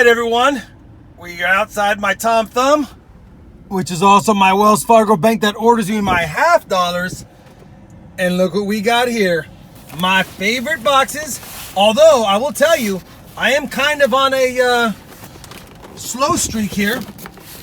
right, everyone. We are outside my Tom Thumb, which is also my Wells Fargo Bank that orders me my $50. And look what we got here. My favorite boxes. Although, I will tell you, I am kind of on a slow streak here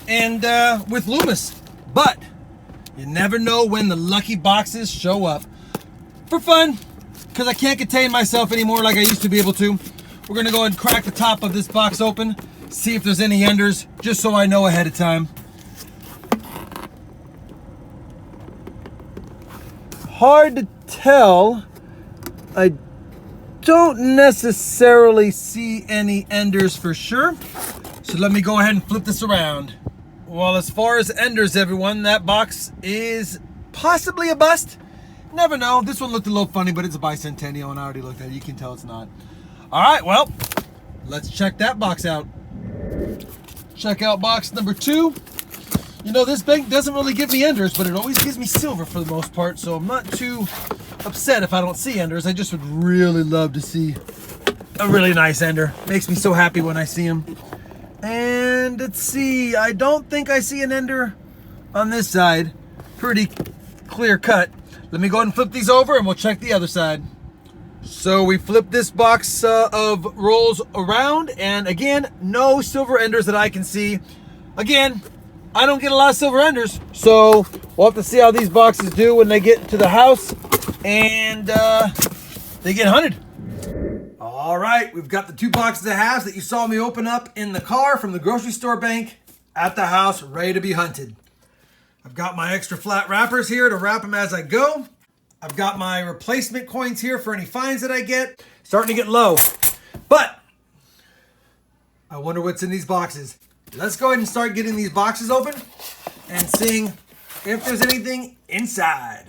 and with LOOMIS. But you never know when the lucky boxes show up. For fun, because I can't contain myself anymore like I used to be able to. We're going to go and crack the top of this box open, see if there's any enders, just so I know ahead of time. Hard to tell. I don't necessarily see any enders for sure. So let me go ahead and flip this around. Well, as far as enders, everyone, that box is possibly a bust. Never know. This one looked a little funny, but it's a bicentennial, and I already looked at it. You can tell it's not. All right, well, let's check that box out. Check out box number 2. You know, this bank doesn't really give me enders, but it always gives me silver for the most part, so I'm not too upset if I don't see enders. I just would really love to see a really nice ender. Makes me so happy when I see them. And let's see, I don't think I see an ender on this side. Pretty clear cut. Let me go ahead and flip these over and we'll check the other side. So we flip this box of rolls around, and again, no silver enders that I can see. Again, I don't get a lot of silver enders, so we'll have to see how these boxes do when they get to the house and they get hunted. All right, we've got the 2 boxes of halves that you saw me open up in the car from the grocery store bank at the house, ready to be hunted. I've got my extra flat wrappers here to wrap them as I go. I've got my replacement coins here for any fines that I get. Starting to get low, but I wonder what's in these boxes. Let's go ahead and start getting these boxes open and seeing if there's anything inside.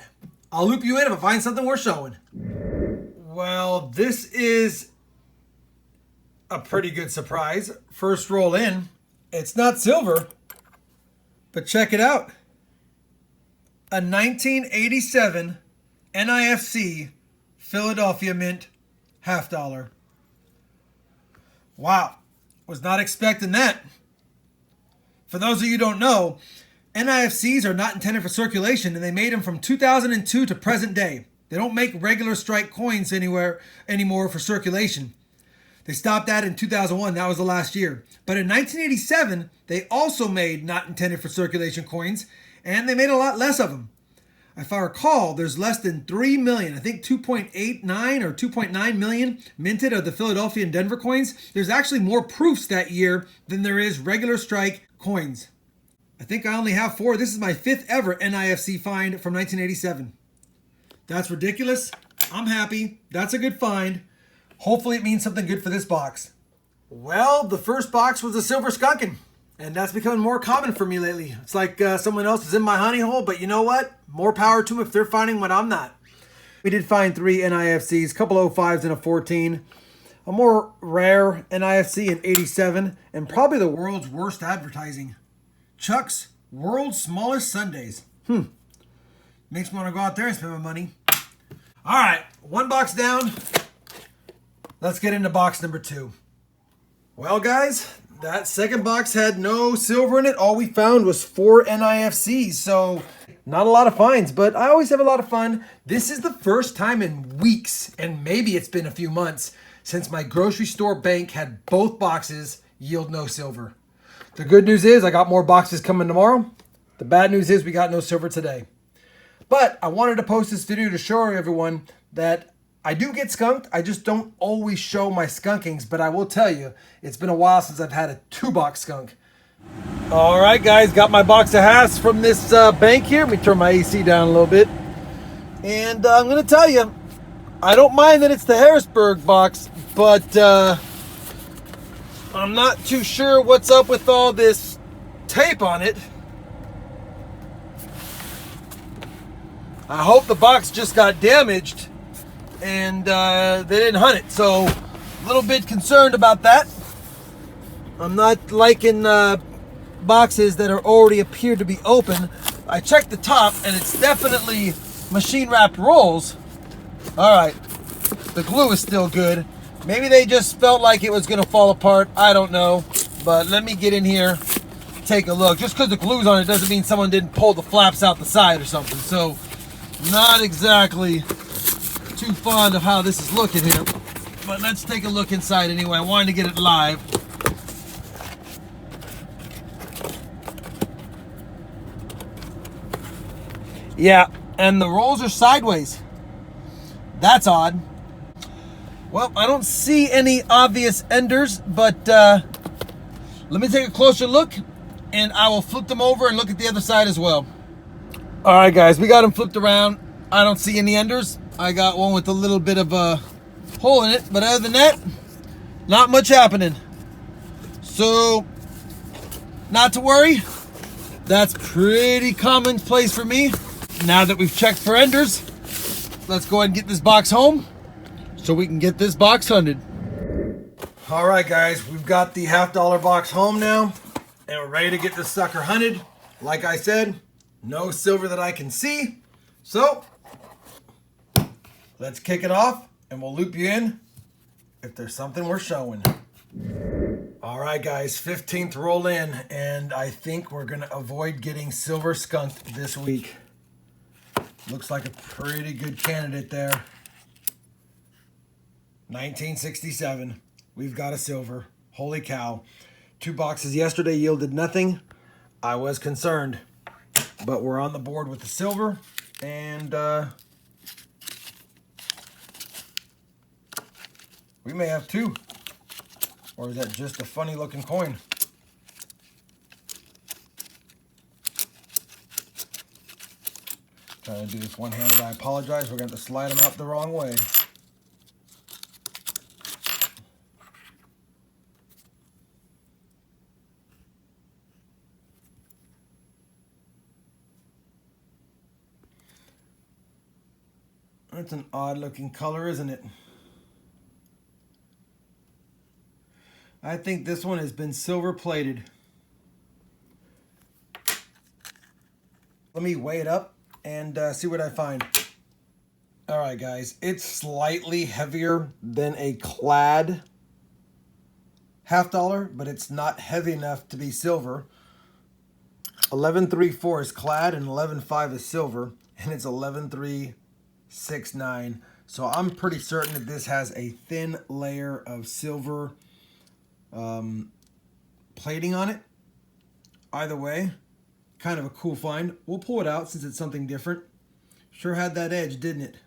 I'll loop you in if I find something worth showing. Well, this is a pretty good surprise. First roll in, it's not silver, but check it out. A 1987 NIFC Philadelphia Mint $50. Wow, was not expecting that. For those of you who don't know, NIFCs are not intended for circulation, and they made them from 2002 to present day. They don't make regular strike coins anymore for circulation. They stopped that in 2001. That was the last year. But in 1987, they also made not intended for circulation coins, and they made a lot less of them. If I recall, there's less than 3 million, I think 2.89 or 2.9 million minted of the Philadelphia and Denver coins. There's actually more proofs that year than there is regular strike coins. I think I only have 4. This is my 5th ever NIFC find from 1987. That's ridiculous. I'm happy. That's a good find. Hopefully it means something good for this box. Well, the first box was a silver skunking, and that's becoming more common for me lately. It's like someone else is in my honey hole, but you know what? More power to them if they're finding what I'm not. We did find 3 NIFCs, a couple 05s and a 14. A more rare NIFC in 87, and probably the world's worst advertising. Chuck's World's Smallest Sundays. Makes me want to go out there and spend my money. All right, 1 box down. Let's get into box number 2. Well, guys, that second box had no silver in it. All we found was 4 NIFCs, so not a lot of finds, but I always have a lot of fun. This is the first time in weeks, and maybe it's been a few months, since my grocery store bank had both boxes yield no silver. The good news is I got more boxes coming tomorrow. The bad news is we got no silver today. But I wanted to post this video to show everyone that I do get skunked. I just don't always show my skunkings, but I will tell you, it's been a while since I've had a 2-box skunk. All right, guys, got my box of halves from this bank here. Let me turn my AC down a little bit. And I'm going to tell you, I don't mind that it's the Harrisburg box, but I'm not too sure what's up with all this tape on it. I hope the box just got damaged and they didn't hunt it, so a little bit concerned about that. I'm not liking boxes that are already appear to be open. I checked the top and it's definitely machine wrapped rolls. All right, the glue is still good. Maybe they just felt like it was gonna fall apart. I don't know. But let me get in here, take a look. Just because the glue's on it doesn't mean someone didn't pull the flaps out the side or something. So not exactly too fond of how this is looking here. But let's take a look inside anyway. I wanted to get it live. Yeah, and the rolls are sideways. That's odd. Well, I don't see any obvious enders, but let me take a closer look and I will flip them over and look at the other side as well. All right, guys, we got them flipped around. I don't see any enders. I got one with a little bit of a hole in it, but other than that, not much happening. So, not to worry. That's pretty commonplace for me. Now that we've checked for enders, let's go ahead and get this box home so we can get this box hunted. All right, guys, we've got the $50 box home now, and we're ready to get this sucker hunted. Like I said, no silver that I can see. So, let's kick it off, and we'll loop you in if there's something we're showing. All right, guys, 15th roll in, and I think we're going to avoid getting silver skunked this week. Looks like a pretty good candidate there. 1967. We've got a silver. Holy cow. 2 boxes yesterday yielded nothing. I was concerned. But we're on the board with the silver. And we may have 2. Or is that just a funny looking coin? Trying to do this one-handed. I apologize. We're going to have to slide them out the wrong way. That's an odd-looking color, isn't it? I think this one has been silver-plated. Let me weigh it up and see what I find. All right, guys, it's slightly heavier than a clad $50, but it's not heavy enough to be silver. 11.34 is clad and 11.5 is silver, and it's 11.369. So I'm pretty certain that this has a thin layer of silver plating on it. Either way, kind of a cool find. We'll pull it out since it's something different. Sure had that edge, didn't it?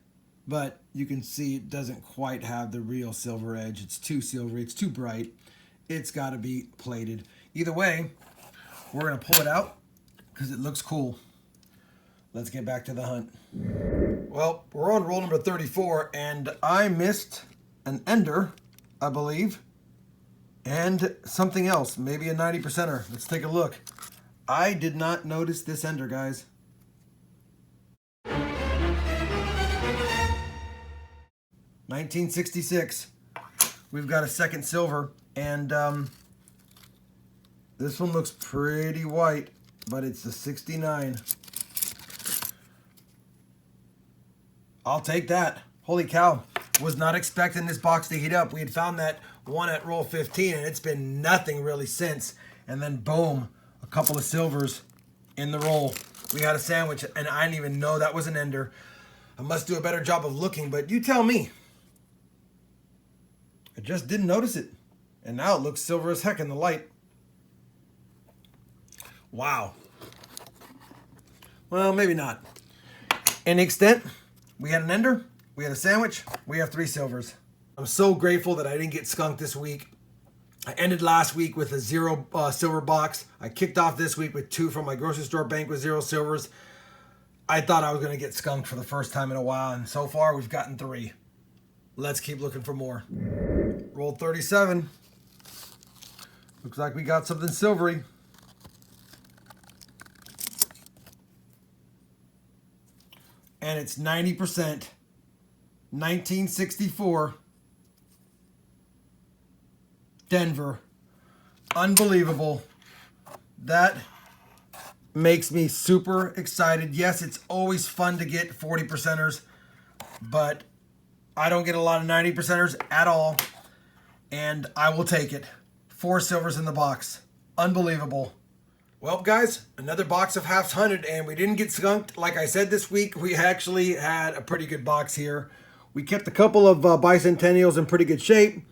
But you can see it doesn't quite have the real silver edge. It's too silvery, it's too bright. It's got to be plated. Either way, we're going to pull it out because it looks cool. Let's get back to the hunt. Well, we're on roll number 34, and I missed an ender, I believe, and something else, maybe a 90%er. Let's take a look. I did not notice this ender, guys. 1966. We've got a second silver, and this one looks pretty white, but it's a 69. I'll take that. Holy cow. Was not expecting this box to heat up. We had found that one at roll 15, and it's been nothing really since. And then boom, a couple of silvers in the roll. We had a sandwich, and I didn't even know that was an ender. I must do a better job of looking, but you tell me. I just didn't notice it. And now it looks silver as heck in the light. Wow. Well, maybe not. Any extent, we had an ender, we had a sandwich, we have 3 silvers. I'm so grateful that I didn't get skunked this week. I ended last week with a 0 silver box. I kicked off this week with 2 from my grocery store bank with 0 silvers. I thought I was going to get skunked for the first time in a while, and so far we've gotten 3. Let's keep looking for more. Roll 37. Looks like we got something silvery. And it's 90%. 1964. Denver. Unbelievable. That makes me super excited. Yes, it's always fun to get 40%ers, but I don't get a lot of 90%ers at all, and I will take it. 4 silvers in the box. Unbelievable. Well, guys, another box of halves hunted, and we didn't get skunked. Like I said, this week, we actually had a pretty good box here. We kept a couple of bicentennials in pretty good shape.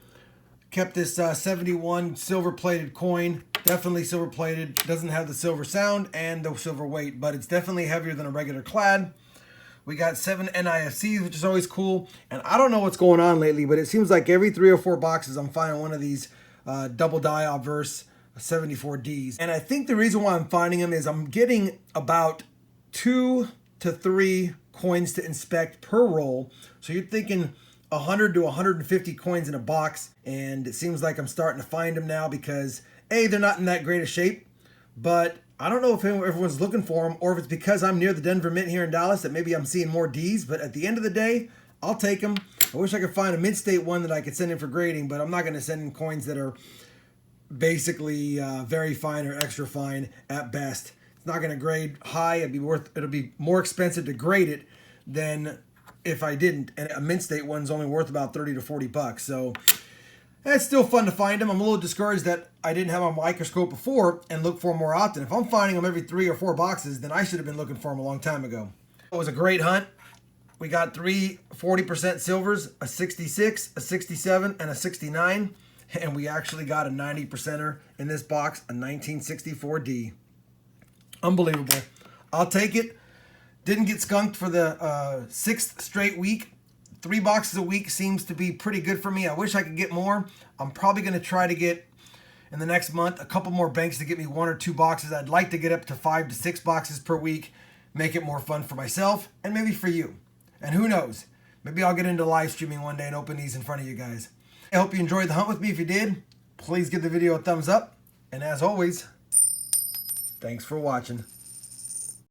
Kept this 71 silver-plated coin. Definitely silver-plated. Doesn't have the silver sound and the silver weight, but it's definitely heavier than a regular clad. We got 7 NIFCs, which is always cool. And I don't know what's going on lately, but it seems like every 3 or 4 boxes, I'm finding one of these double die obverse 74Ds. And I think the reason why I'm finding them is I'm getting about 2 to 3 coins to inspect per roll. So you're thinking 100 to 150 coins in a box, and it seems like I'm starting to find them now because A, they're not in that great a shape, but I don't know if everyone's looking for them or if it's because I'm near the Denver Mint here in Dallas that maybe I'm seeing more Ds, but at the end of the day, I'll take them. I wish I could find a mid-state one that I could send in for grading, but I'm not going to send in coins that are basically very fine or extra fine at best. It's not going to grade high. It'll be more expensive to grade it than if I didn't, and a mint state one's only worth about 30 to 40 bucks. So it's still fun to find them. I'm a little discouraged that I didn't have a microscope before and look for them more often. If I'm finding them every 3 or 4 boxes, then I should have been looking for them a long time ago. It was a great hunt. We got 3 40% silvers, a 66, a 67, and a 69. And we actually got a 90%er in this box, a 1964D. Unbelievable. I'll take it. Didn't get skunked for the 6th straight week. 3 boxes a week seems to be pretty good for me. I wish I could get more. I'm probably going to try to get, in the next month, a couple more banks to get me 1 or 2 boxes. I'd like to get up to 5 to 6 boxes per week. Make it more fun for myself and maybe for you. And who knows? Maybe I'll get into live streaming one day and open these in front of you guys. I hope you enjoyed the hunt with me. If you did, please give the video a thumbs up. And as always, thanks for watching.